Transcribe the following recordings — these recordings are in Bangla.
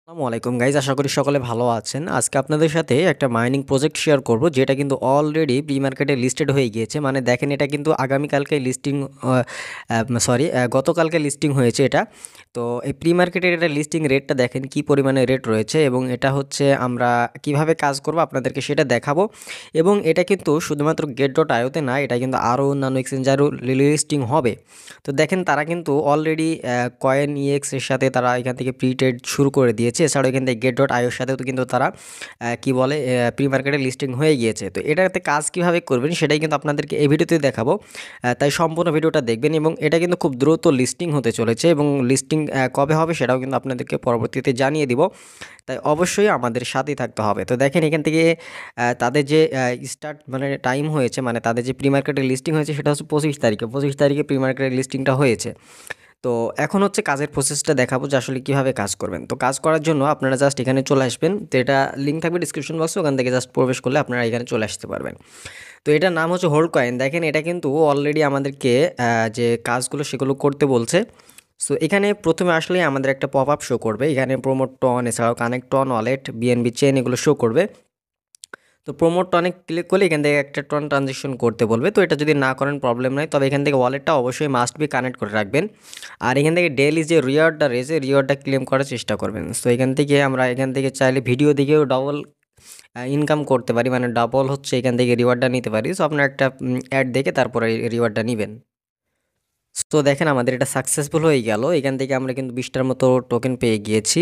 আসসালামু আলাইকুম গাইজ, আশা করি সকলে ভালো আছেন। আজকে আপনাদের সাথে একটা মাইনিং প্রজেক্ট শেয়ার করব, যেটা কিন্তু অলরেডি প্রি মার্কেটে লিস্টেড হয়ে গিয়েছে। মানে দেখেন, এটা কিন্তু আগামীকালকে লিস্টিং, গতকালকে লিস্টিং হয়েছে এটা। তো এই প্রি মার্কেটের এটা লিস্টিং রেটটা দেখেন কি পরিমাণে রেট রয়েছে, এবং এটা হচ্ছে আমরা কিভাবে কাজ করব আপনাদেরকে সেটা দেখাবো। এবং এটা কিন্তু শুধুমাত্র গেট ডট আইওতে না, এটা কিন্তু আরও অন্যান্য এক্সচেঞ্জারও লিস্টিং হবে। তো দেখেন, তারা কিন্তু অলরেডি কয়েন ইএক্স এর সাথে তারা এখান থেকে প্রি ট্রেড শুরু করে দিয়েছে। এছাড়াও এখান থেকে গেট ডট আইওর সাথেও তো কিন্তু তারা কি বলে প্রি মার্কেটে লিস্টিং হয়ে গিয়েছে। তো এটাতে কাজ কিভাবে করবেন সেটাই কিন্তু আপনাদেরকে এই ভিডিওতে দেখাবো। তাই সম্পূর্ণ ভিডিওটা দেখবেন, এবং এটা কিন্তু খুব দ্রুত লিস্টিং হতে চলেছে, এবং লিস্টিং কবে হবে সেটাও কিন্তু আপনাদেরকে পরবর্তীতে জানিয়ে দিব। তাই অবশ্যই আমাদের সাথেই থাকতে হবে। তো দেখেন, এখান থেকে তাদের যে স্টার্ট মানে টাইম হয়েছে, মানে তাদের যে প্রি মার্কেটে লিস্টিং হয়েছে সেটা হচ্ছে 25 তারিখে প্রি মার্কেটের লিস্টিংটা হয়েছে। তো এখন হচ্ছে কাজের প্রসেসটা দেখাবো যে আসলে কীভাবে কাজ করবেন। তো কাজ করার জন্য আপনারা জাস্ট এখানে চলে আসবেন। তো এটা লিঙ্ক থাকবে ডিসক্রিপশন বক্সে, ওখান থেকে জাস্ট প্রবেশ করলে আপনারা এখানে চলে আসতে পারবেন। তো এটার নাম হচ্ছে হোল্ড কয়েন। দেখেন, এটা কিন্তু অলরেডি আমাদেরকে যে কাজগুলো সেগুলো করতে বলছে। সো এখানে প্রথমে আসলে আমাদের একটা পপ আপ শো করবে, এখানে প্রোমোট টন, এছাড়াও connect TON wallet, BNB chain, এগুলো শো করবে। তো প্রোমোট টনে ক্লিক করলে এখান থেকে একটা টন ট্রানজেকশন করতে বলবে। তো এটা যদি না করেন প্রবলেম নাই, তবে এখান থেকে ওয়ালেটটা অবশ্যই মাস্ট বি কানেক্ট করে রাখবেন। আর এখান থেকে ডেইলি যে রিওয়ার্ডটা রয়েছে, রিওয়ার্ডটা ক্লেম করার চেষ্টা করবেন। সো এখান থেকে আমরা চাইলে ভিডিও দিকেও ডবল ইনকাম করতে পারি, মানে ডাবল হচ্ছে এখান থেকে রিওয়ার্ডটা নিতে পারি। সো আপনার একটা অ্যাড দেখে তারপরে রিওয়ার্ডটা নেবেন। তো দেখেন, আমাদের এটা সাকসেসফুল হয়ে গেল। এখান থেকে আমরা কিন্তু 20টার মতো টোকেন পেয়ে গিয়েছি।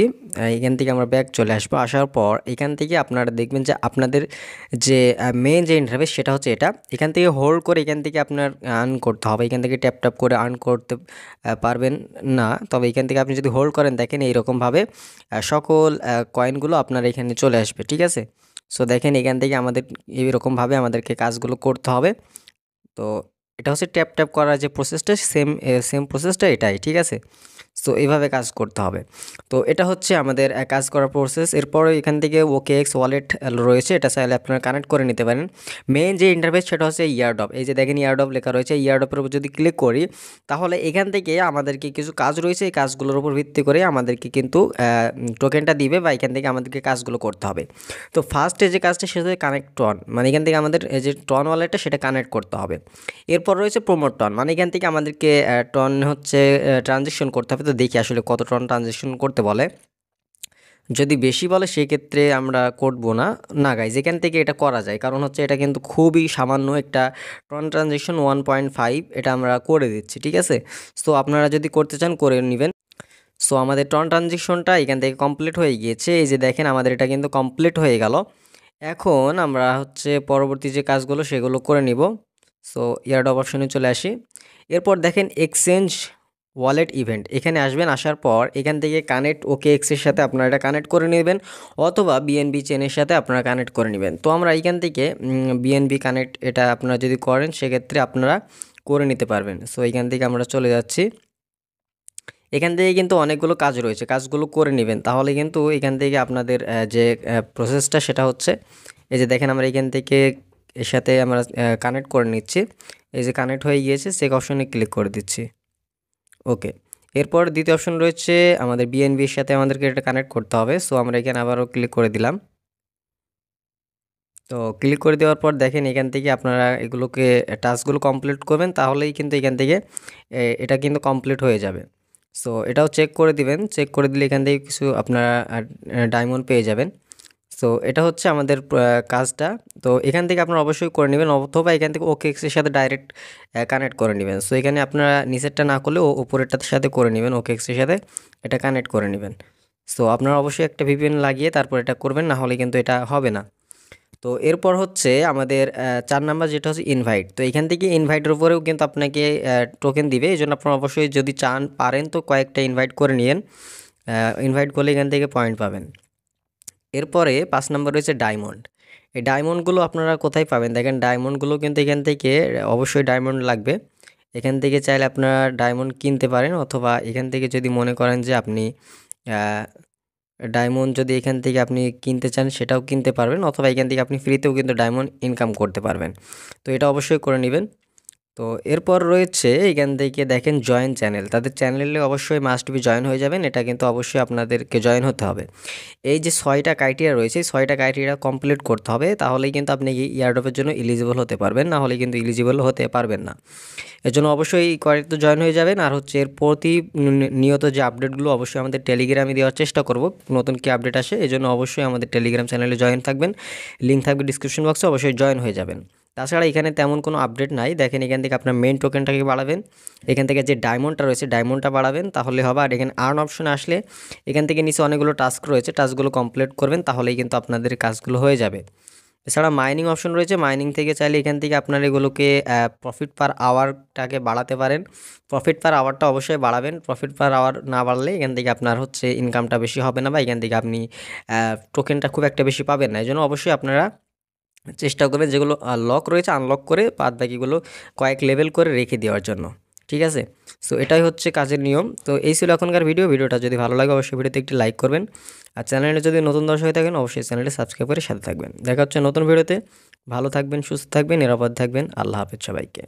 এখান থেকে আমরা ব্যাক চলে আসবো। আসার পর এখান থেকে আপনারা দেখবেন যে আপনাদের যে মেইন যে ইন্টারফেস সেটা হচ্ছে এটা। এখান থেকে হোল্ড করে এখান থেকে আপনার আর্ন করতে হবে। এখান থেকে ট্যাপ ট্যাপ করে আর্ন করতে পারবেন না। তবে এখান থেকে আপনি যদি হোল্ড করেন, দেখেন এইরকমভাবে সকল কয়েনগুলো আপনার এখানে চলে আসবে, ঠিক আছে? সো দেখেন, এখান থেকে আমাদের এইরকমভাবে আমাদেরকে কাজগুলো করতে হবে। তো এটা হচ্ছে ট্যাপ ট্যাপ করার যে প্রসেসটা, সেম প্রসেসটা এটাই, ঠিক আছে? সো এইভাবে কাজ করতে হবে। তো এটা হচ্ছে আমাদের কাজ করার প্রসেস। এরপরে এখান থেকে OKX ওয়ালেট রয়েছে, এটা চাইলে আপনারা কানেক্ট করে নিতে পারেন। মেইন যে ইন্টারফেস সেটা হচ্ছে ইয়ারড্রপ। এই যে দেখেন ইয়ারড্রপ লেখা রয়েছে, ইয়ারড্রপের উপর যদি ক্লিক করি, তাহলে এখান থেকে আমাদেরকে কিছু কাজ রয়েছে, এই কাজগুলোর উপর ভিত্তি করে আমাদেরকে কিন্তু টোকেনটা দিবে, বা এখান থেকে আমাদেরকে কাজগুলো করতে হবে। তো ফার্স্টে যে কাজটা সেটা হচ্ছে কানেক্ট টন, মানে এখান থেকে আমাদের এই যে টন ওয়ালেটটা সেটা কানেক্ট করতে হবে। এরপর রয়েছে প্রোমোট টন, মানে এখান থেকে আমাদেরকে টন হচ্ছে ট্রানজেকশন করতে হবে। তো দেখি আসলে কত টন ট্রানজেকশন করতে বলে। যদি বেশি বলে সেক্ষেত্রে আমরা করবো না। না গাইজ, এখান থেকে এটা করা যায়, কারণ হচ্ছে এটা কিন্তু খুবই সামান্য একটা টন ট্রানজেকশন 1.5, এটা আমরা করে দিচ্ছি, ঠিক আছে? সো আপনারা যদি করতে চান করে নেবেন। সো আমাদের টন ট্রানজেকশনটা এখান থেকে কমপ্লিট হয়ে গিয়েছে। এই যে দেখেন, আমাদের এটা কিন্তু কমপ্লিট হয়ে গেল। এখন আমরা হচ্ছে পরবর্তী যে কাজগুলো সেগুলো করে নিব। সো ইয়ারড্রপ অপশনে চলে আসি। এরপর দেখেন এক্সচেঞ্জ ওয়ালেট ইভেন্ট, এখানে আসবেন। আসার পর এখান থেকে কানেক্ট OKX এর সাথে আপনারা এটা কানেক্ট করে নেবেন, অথবা বিএনবি চেনের সাথে আপনারা কানেক্ট করে নেবেন। তো আমরা এখান থেকে বিএনবি কানেক্ট এটা আপনারা যদি করেন সেক্ষেত্রে আপনারা করে নিতে পারবেন। সো এখান থেকে আমরা চলে যাচ্ছি। এখান থেকে কিন্তু অনেকগুলো কাজ রয়েছে, কাজগুলো করে নেবেন, তাহলে কিন্তু এখান থেকে আপনাদের যে প্রসেসটা সেটা হচ্ছে, এই যে দেখেন আমরা এখান থেকে এর সাথে আমরা কানেক্ট করে নিচ্ছি। এই যে কানেক্ট হয়ে গিয়েছে, চেক অপশনে ক্লিক করে দিচ্ছি। ওকে। এরপর দ্বিতীয় অপশন রয়েছে আমাদের বিএনবির সাথে আমাদেরকে এটা কানেক্ট করতে হবে। সো আমরা এখানে আবারও ক্লিক করে দিলাম। তো ক্লিক করে দেওয়ার পর দেখেন, এখান থেকে আপনারা এগুলোকে টাস্কগুলো কমপ্লিট করবেন, তাহলেই কিন্তু এখান থেকে এটা কিন্তু কমপ্লিট হয়ে যাবে। সো এটাও চেক করে দিবেন, চেক করে দিলে এখান থেকে কিছু আপনারা ডায়মন্ড পেয়ে যাবেন। সো এটা হচ্ছে আমাদের কাজটা। তো এখান থেকে আপনারা অবশ্যই করে নেবেন, অথবা এখান থেকে OKX এর সাথে ডাইরেক্ট কানেক্ট করে নেবেন। সো এখানে আপনারা নিচেরটা না করলে উপরেরটার সাথে করে নেবেন, OKX এর সাথে এটা কানেক্ট করে নেবেন। সো আপনারা অবশ্যই একটা VPN লাগিয়ে তারপর এটা করবেন, না হলে কিন্তু এটা হবে না। তো এরপর হচ্ছে আমাদের 4 নাম্বার যেটা হচ্ছে ইনভাইট। তো এখান থেকে ইনভাইটের উপরেও কিন্তু আপনাকে টোকেন দিবে। এই জন্য আপনারা অবশ্যই যদি চান পারেন তো কয়েকটা ইনভাইট করে নিন। ইনভাইট করলে এখান থেকে পয়েন্ট পাবেন। এরপরে 5 নম্বর রয়েছে ডায়মন্ড। এই ডায়মন্ডগুলো আপনারা কোথায় পাবেন? দেখেন, ডায়মন্ডগুলো কিন্তু এখান থেকে অবশ্যই ডায়মন্ড লাগবে। এখান থেকে চাইলে আপনারা ডায়মন্ড কিনতে পারেন, অথবা এখান থেকে যদি মনে করেন যে আপনি ডায়মন্ড যদি এখান থেকে আপনি কিনতে চান সেটাও কিনতে পারবেন, অথবা এখান থেকে আপনি ফ্রিতেও কিন্তু ডায়মন্ড ইনকাম করতে পারবেন। তো এটা অবশ্যই করে নেবেন। তো এরপর রয়েছে এখান থেকে দেখেন জয়েন চ্যানেল, তাদের চ্যানেলে অবশ্যই মাস্ট বি জয়েন হয়ে যাবেন, এটা কিন্তু অবশ্যই আপনাদেরকে জয়েন হতে হবে। এই যে 6টা ক্রাইটেরিয়া রয়েছে, 6টা ক্রাইটেরিয়া কমপ্লিট করতে হবে, তাহলেই কিন্তু আপনি ইয়ারড্রপের জন্য এলিজিবল হতে পারবেন, না হলে কিন্তু এলিজিবল হতে পারবেন না। এর জন্য অবশ্যই তো জয়েন হয়ে যাবেন। আর হচ্ছে এর নিয়ত যে আপডেটগুলো অবশ্যই আমাদের টেলিগ্রামে দেওয়ার চেষ্টা করব, নতুন কি আপডেট আসে, এই জন্য অবশ্যই আমাদের টেলিগ্রাম চ্যানেলে জয়েন থাকবেন, লিঙ্ক থাকবে ডিসক্রিপশন বক্সে, অবশ্যই জয়েন হয়ে যাবেন। তাছাড়া এখানে তেমন কোনো আপডেট নাই, দেখেন এখান থেকে আপনার মেইন টোকেনটাকে বাড়াবেন, এখান থেকে যে ডায়মন্ডটা রয়েছে ডায়মন্ডটা বাড়াবেন, তাহলে হবে। আর এখানে আর্ন অপশনে আসলে এখান থেকে নিচে অনেকগুলো টাস্ক রয়েছে, টাস্কগুলো কমপ্লিট করবেন, তাহলেই কিন্তু আপনাদের কাজগুলো হয়ে যাবে। এছাড়া মাইনিং অপশন রয়েছে, মাইনিং থেকে চাইলে এখান থেকে আপনার এগুলোকে প্রফিট পার আওয়ারটাকে বাড়াতে পারেন। প্রফিট পার আওয়ারটা অবশ্যই বাড়াবেন, প্রফিট পার আওয়ার না বাড়লে এখান থেকে আপনার হচ্ছে ইনকামটা বেশি হবে না, বা এখান থেকে আপনি টোকেনটা খুব একটা বেশি পাবেন না। এই জন্য অবশ্যই আপনারা চেষ্টা করবেন যেগুলো লক রয়েছে আনলক করে বাদ বাকিগুলো কয়েক লেভেল করে রেখে দেওয়ার জন্য, ঠিক আছে। সো এটাই হচ্ছে কাজের নিয়ম। তো এই ছিল এখনকার ভিডিওটা যদি ভালো লাগে অবশ্যই ভিডিওতে একটি লাইক করবেন, আর চ্যানেলে যদি নতুন দর্শক হয়ে থাকেন অবশ্যই চ্যানেলটি সাবস্ক্রাইব করে সাথে থাকবেন। দেখা হচ্ছে নতুন ভিডিওতে। ভালো থাকবেন, সুস্থ থাকবেন, নিরাপদ থাকবেন। আল্লাহ হাফেজ সবাইকে।